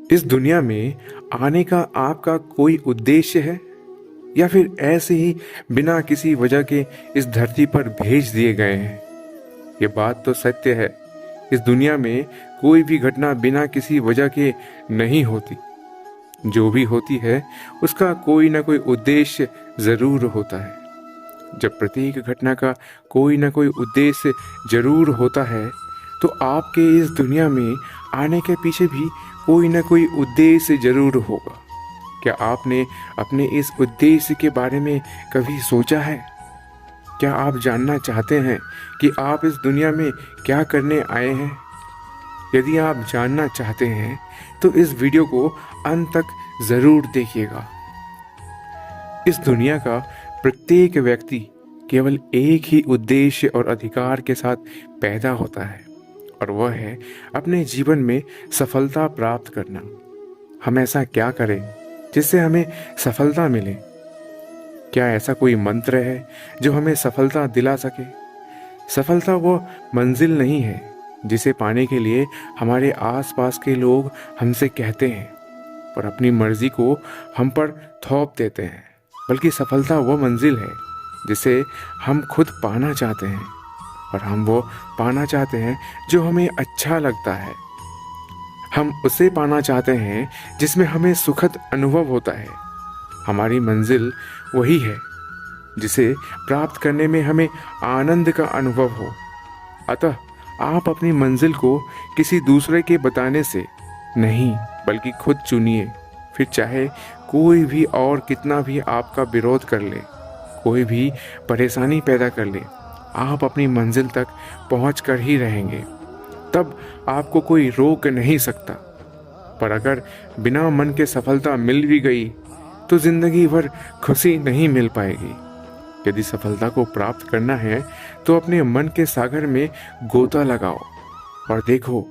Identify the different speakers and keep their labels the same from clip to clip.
Speaker 1: इस दुनिया में आने का आपका कोई उद्देश्य है या फिर ऐसे ही बिना किसी वजह के इस धरती पर भेज दिए गए हैं? ये बात तो सत्य है। इस दुनिया में कोई भी घटना बिना किसी वजह के नहीं होती। जो भी होती है उसका कोई ना कोई उद्देश्य जरूर होता है। जब प्रत्येक घटना का कोई ना कोई उद्देश्य जरूर होता है तो आपके इस दुनिया में आने के पीछे भी कोई ना कोई उद्देश्य जरूर होगा। क्या आपने अपने इस उद्देश्य के बारे में कभी सोचा है? क्या आप जानना चाहते हैं कि आप इस दुनिया में क्या करने आए हैं? यदि आप जानना चाहते हैं तो इस वीडियो को अंत तक जरूर देखिएगा। इस दुनिया का प्रत्येक व्यक्ति केवल एक ही उद्देश्य और अधिकार के साथ पैदा होता है और वह है अपने जीवन में सफलता प्राप्त करना। हम ऐसा क्या करें जिससे हमें सफलता मिले? क्या ऐसा कोई मंत्र है जो हमें सफलता दिला सके? सफलता वो मंजिल नहीं है जिसे पाने के लिए हमारे आसपास के लोग हमसे कहते हैं पर अपनी मर्जी को हम पर थोप देते हैं, बल्कि सफलता वो मंजिल है जिसे हम खुद पाना चाहते हैं और हम वो पाना चाहते हैं जो हमें अच्छा लगता है। हम उसे पाना चाहते हैं जिसमें हमें सुखद अनुभव होता है। हमारी मंजिल वही है जिसे प्राप्त करने में हमें आनंद का अनुभव हो। अतः आप अपनी मंजिल को किसी दूसरे के बताने से नहीं बल्कि खुद चुनिए। फिर चाहे कोई भी और कितना भी आपका विरोध कर ले, कोई भी परेशानी पैदा कर ले, आप अपनी मंजिल तक पहुंच कर ही रहेंगे। तब आपको कोई रोक नहीं सकता। पर अगर बिना मन के सफलता मिल भी गई तो जिंदगी भर खुशी नहीं मिल पाएगी। यदि सफलता को प्राप्त करना है तो अपने मन के सागर में गोता लगाओ और देखो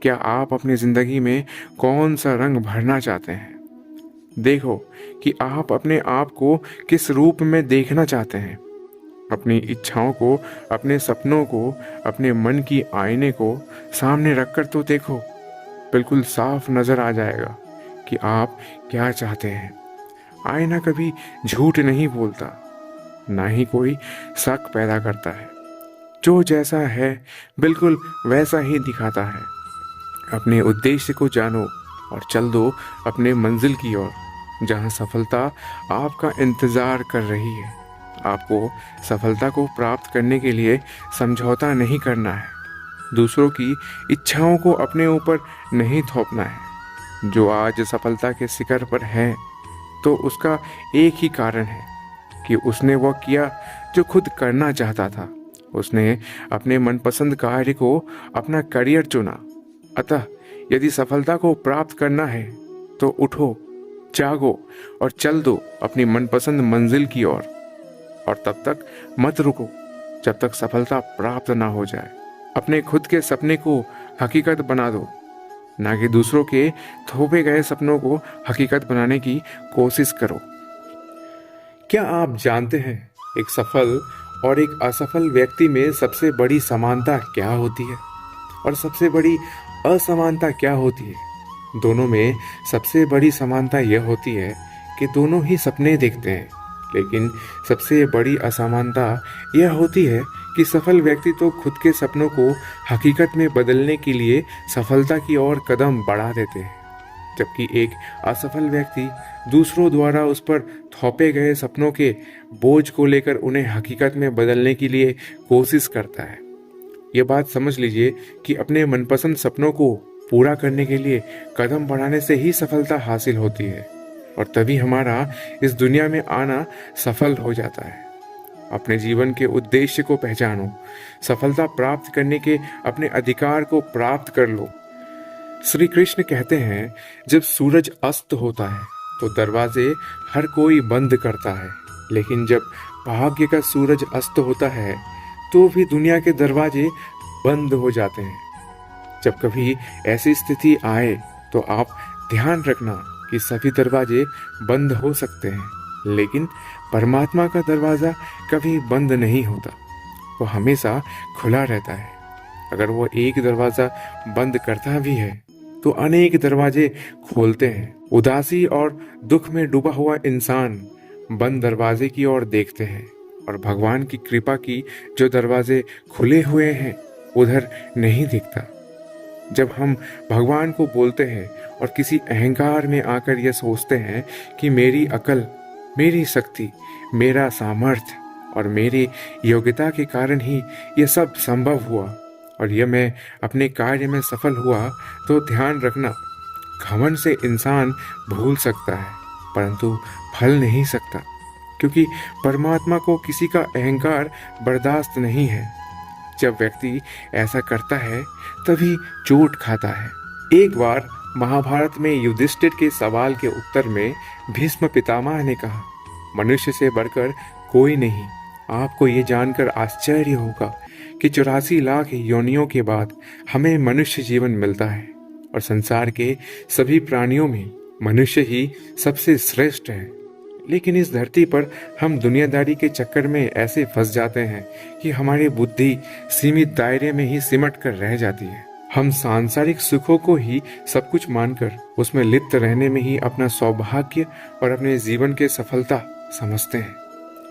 Speaker 1: क्या आप अपनी जिंदगी में कौन सा रंग भरना चाहते हैं। देखो कि आप अपने आप को किस रूप में देखना चाहते हैं। अपनी इच्छाओं को, अपने सपनों को, अपने मन की आईने को सामने रखकर तो देखो। बिल्कुल साफ नजर आ जाएगा कि आप क्या चाहते हैं। आईना कभी झूठ नहीं बोलता, ना ही कोई शक पैदा करता है। जो जैसा है बिल्कुल वैसा ही दिखाता है। अपने उद्देश्य को जानो और चल दो अपने मंजिल की ओर, जहां सफलता आपका इंतजार कर रही है। आपको सफलता को प्राप्त करने के लिए समझौता नहीं करना है। दूसरों की इच्छाओं को अपने ऊपर नहीं थोपना है। जो आज सफलता के शिखर पर है तो उसका एक ही कारण है कि उसने वो किया जो खुद करना चाहता था। उसने अपने मनपसंद कार्य को अपना करियर चुना। अतः यदि सफलता को प्राप्त करना है तो उठो, जागो और चल दो अपनी मनपसंद मंजिल की ओर। और तब तक मत रुको जब तक सफलता प्राप्त ना हो जाए। अपने खुद के सपने को हकीकत बना दो, ना कि दूसरों के थोपे गए सपनों को हकीकत बनाने की कोशिश करो। क्या आप जानते हैं एक सफल और एक असफल व्यक्ति में सबसे बड़ी समानता क्या होती है और सबसे बड़ी असमानता क्या होती है? दोनों में सबसे बड़ी समानता यह होती है कि दोनों ही सपने देखते हैं, लेकिन सबसे बड़ी असमानता यह होती है कि सफल व्यक्ति तो खुद के सपनों को हकीकत में बदलने के लिए सफलता की ओर कदम बढ़ा देते हैं, जबकि एक असफल व्यक्ति दूसरों द्वारा उस पर थोपे गए सपनों के बोझ को लेकर उन्हें हकीकत में बदलने के लिए कोशिश करता है। यह बात समझ लीजिए कि अपने मनपसंद सपनों को पूरा करने के लिए कदम बढ़ाने से ही सफलता हासिल होती है और तभी हमारा इस दुनिया में आना सफल हो जाता है। अपने जीवन के उद्देश्य को पहचानो, सफलता प्राप्त करने के अपने अधिकार को प्राप्त कर लो। श्री कृष्ण कहते हैं, जब सूरज अस्त होता है तो दरवाजे हर कोई बंद करता है, लेकिन जब भाग्य का सूरज अस्त होता है तो भी दुनिया के दरवाजे बंद हो जाते हैं। जब कभी ऐसी स्थिति आए तो आप ध्यान रखना कि सभी दरवाजे बंद हो सकते हैं, लेकिन परमात्मा का दरवाज़ा कभी बंद नहीं होता, वो हमेशा खुला रहता है। अगर वो एक दरवाज़ा बंद करता भी है तो अनेक दरवाजे खोलते हैं। उदासी और दुख में डूबा हुआ इंसान बंद दरवाजे की ओर देखते हैं और भगवान की कृपा की जो दरवाजे खुले हुए हैं उधर नहीं दिखता। जब हम भगवान को बोलते हैं और किसी अहंकार में आकर यह सोचते हैं कि मेरी अकल, मेरी शक्ति, मेरा सामर्थ्य और मेरी योग्यता के कारण ही यह सब संभव हुआ और यह मैं अपने कार्य में सफल हुआ, तो ध्यान रखना, घमंड से इंसान भूल सकता है परंतु फल नहीं सकता, क्योंकि परमात्मा को किसी का अहंकार बर्दाश्त नहीं है। जब व्यक्ति ऐसा करता है तभी चोट खाता है। एक बार महाभारत में युधिष्ठिर के सवाल के उत्तर में भीष्म पितामह ने कहा, मनुष्य से बढ़कर कोई नहीं। आपको ये जानकर आश्चर्य होगा कि 84 लाख योनियों के बाद हमें मनुष्य जीवन मिलता है और संसार के सभी प्राणियों में मनुष्य ही सबसे श्रेष्ठ है। लेकिन इस धरती पर हम दुनियादारी के चक्कर में ऐसे फंस जाते हैं कि हमारी बुद्धि सीमित दायरे में ही सिमट कर रह जाती है। हम सांसारिक सुखों को ही सब कुछ मानकर उसमें लिप्त रहने में ही अपना सौभाग्य और अपने जीवन के सफलता समझते हैं।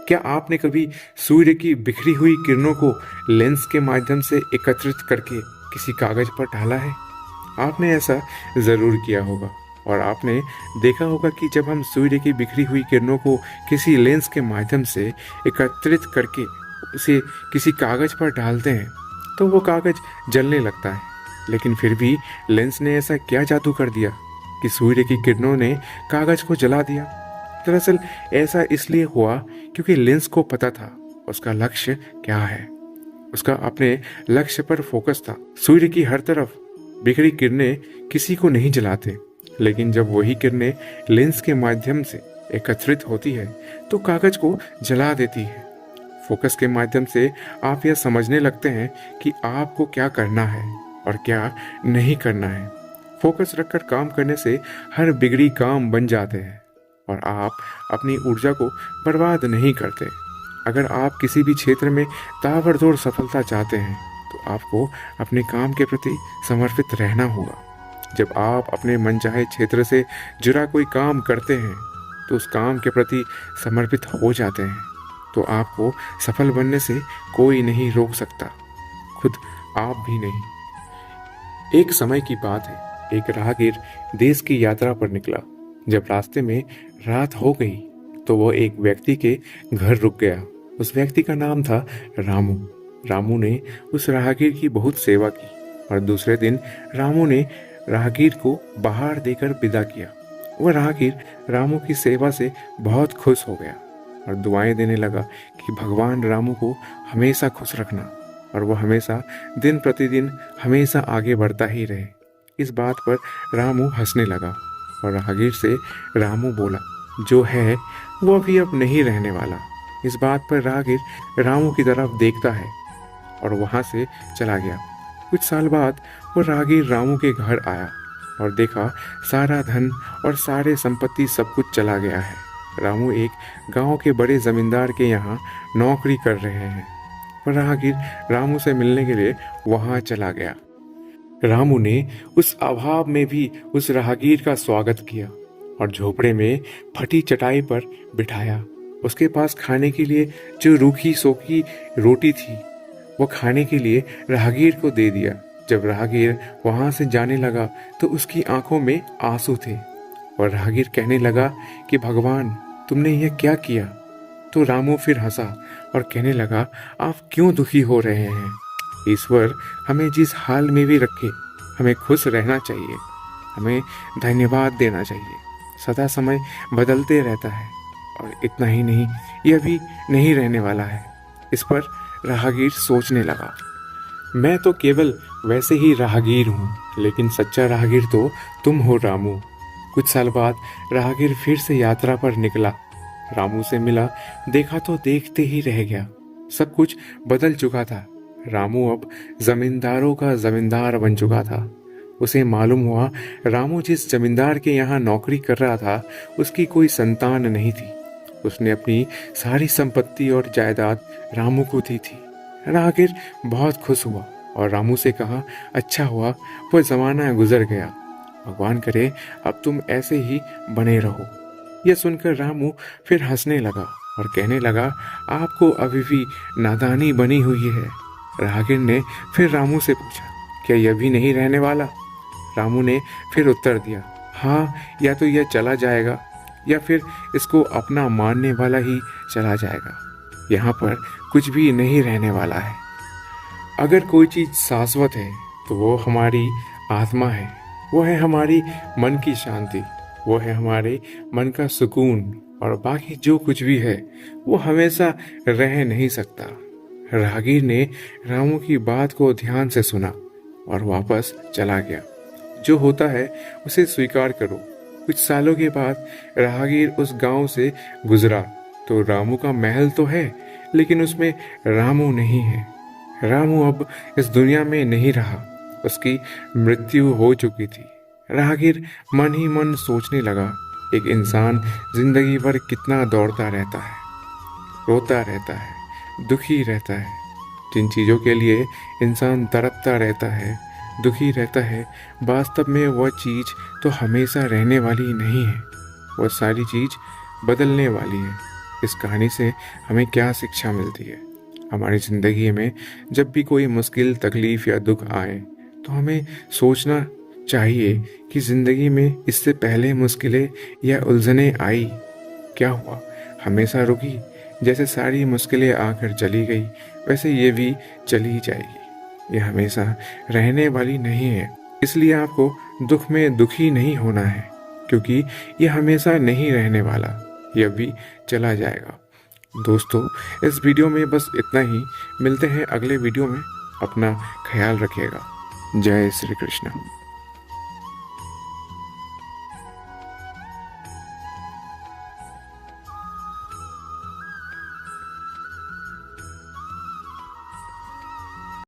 Speaker 1: क्या आपने कभी सूर्य की बिखरी हुई किरणों को लेंस के माध्यम से एकत्रित करके किसी कागज पर डाला है? आपने ऐसा जरूर किया होगा और आपने देखा होगा कि जब हम सूर्य की बिखरी हुई किरणों को किसी लेंस के माध्यम से एकत्रित करके उसे किसी कागज पर डालते हैं तो वो कागज जलने लगता है। लेकिन फिर भी लेंस ने ऐसा क्या जादू कर दिया कि सूर्य की किरणों ने कागज को जला दिया? दरअसल ऐसा इसलिए हुआ क्योंकि लेंस को पता था उसका लक्ष्य क्या है। उसका अपने लक्ष्य पर फोकस था। सूर्य की हर तरफ बिखरी किरणें किसी को नहीं जलाते, लेकिन जब वही किरणें लेंस के माध्यम से एकत्रित होती है तो कागज को जला देती है। फोकस के माध्यम से आप यह समझने लगते हैं कि आपको क्या करना है और क्या नहीं करना है। फोकस रखकर काम करने से हर बिगड़ी काम बन जाते हैं और आप अपनी ऊर्जा को बर्बाद नहीं करते। अगर आप किसी भी क्षेत्र में ताबड़तोड़ सफलता चाहते हैं तो आपको अपने काम के प्रति समर्पित रहना होगा। जब आप अपने मनचाहे क्षेत्र से जुड़ा कोई काम करते हैं तो उस काम के प्रति समर्पित हो जाते हैं तो आपको सफल बनने से कोई नहीं रोक सकता, खुद आप भी नहीं। एक समय की बात है, एक राहगीर देश की यात्रा पर निकला। जब रास्ते में रात हो गई तो वह एक व्यक्ति के घर रुक गया। उस व्यक्ति का नाम था रामू। रामू ने उस राहगीर की बहुत सेवा की और दूसरे दिन रामू ने राहगीर को बाहर देकर विदा किया। वह राहगीर रामू की सेवा से बहुत खुश हो गया और दुआएं देने लगा कि भगवान रामू को हमेशा खुश रखना और वह हमेशा दिन प्रतिदिन हमेशा आगे बढ़ता ही रहे। इस बात पर रामू हंसने लगा और राहगीर से रामू बोला, जो है वो अभी अब नहीं रहने वाला। इस बात पर राहगीर रामू की तरफ देखता है और वहां से चला गया। कुछ साल बाद वो राहगीर रामू के घर आया और देखा सारा धन और सारे संपत्ति सब कुछ चला गया है। रामू एक गांव के बड़े जमींदार के यहाँ नौकरी कर रहे हैं। पर राहगीर रामू से मिलने के लिए वहां चला गया। रामू ने उस अभाव में भी उस राहगीर का स्वागत किया और झोपड़े में फटी चटाई पर बिठाया। उसके पास खाने के लिए जो रूखी सोखी रोटी थी वो खाने के लिए राहगीर को दे दिया। जब राहगीर वहां से जाने लगा तो उसकी आंखों में आंसू थे और राहगीर कहने लगा कि भगवान तुमने यह क्या किया? तो रामू फिर हंसा और कहने लगा, आप क्यों दुखी हो रहे हैं? ईश्वर हमें जिस हाल में भी रखे हमें खुश रहना चाहिए, हमें धन्यवाद देना चाहिए। सदा समय बदलते रहता है और इतना ही नहीं, यह भी नहीं रहने वाला है। इस पर राहगीर सोचने लगा, मैं तो केवल वैसे ही राहगीर हूँ, लेकिन सच्चा राहगीर तो तुम हो रामू। कुछ साल बाद राहगीर फिर से यात्रा पर निकला। रामू से मिला, देखा तो देखते ही रह गया। सब कुछ बदल चुका था। रामू अब जमींदारों का जमींदार बन चुका था। उसे मालूम हुआ रामू जिस जमींदार के यहाँ नौकरी कर रहा था उसकी कोई संतान नहीं थी। उसने अपनी सारी संपत्ति और जायदाद रामू को दी थी। राहगीर बहुत खुश हुआ और रामू से कहा, अच्छा हुआ वो जमाना गुजर गया। भगवान करे अब तुम ऐसे ही बने रहो। यह सुनकर रामू फिर हंसने लगा और कहने लगा, आपको अभी भी नादानी बनी हुई है। राहगीर ने फिर रामू से पूछा, क्या यह भी नहीं रहने वाला? रामू ने फिर उत्तर दिया, हाँ, या तो यह चला जाएगा या फिर इसको अपना मानने वाला ही चला जाएगा। यहाँ पर कुछ भी नहीं रहने वाला है। अगर कोई चीज़ शाश्वत है तो वो हमारी आत्मा है, वो है हमारी मन की शांति, वो है हमारे मन का सुकून, और बाकी जो कुछ भी है वो हमेशा रह नहीं सकता। राहगीर ने रामू की बात को ध्यान से सुना और वापस चला गया। जो होता है उसे स्वीकार करो। कुछ सालों के बाद राहगीर उस गांव से गुजरा तो रामू का महल तो है, लेकिन उसमें रामू नहीं है। रामू अब इस दुनिया में नहीं रहा, उसकी मृत्यु हो चुकी थी। राहगीर मन ही मन सोचने लगा, एक इंसान जिंदगी भर कितना दौड़ता रहता है, रोता रहता है, दुखी रहता है। जिन चीज़ों के लिए इंसान तड़पता रहता है, दुखी रहता है, वास्तव में वह चीज़ तो हमेशा रहने वाली नहीं है। वह सारी चीज़ बदलने वाली है। इस कहानी से हमें क्या शिक्षा मिलती है? हमारी ज़िंदगी में जब भी कोई मुश्किल, तकलीफ़ या दुख आए तो हमें सोचना चाहिए कि ज़िंदगी में इससे पहले मुश्किलें या उलझनें आई, क्या हुआ? हमेशा रुकी? जैसे सारी मुश्किलें आकर चली गई, वैसे ये भी चली जाएगी। ये हमेशा रहने वाली नहीं है। इसलिए आपको दुख में दुखी नहीं होना है, क्योंकि ये हमेशा नहीं रहने वाला, यह भी चला जाएगा। दोस्तों, इस वीडियो में बस इतना ही। मिलते हैं अगले वीडियो में। अपना ख्याल रखिएगा। जय श्री कृष्ण।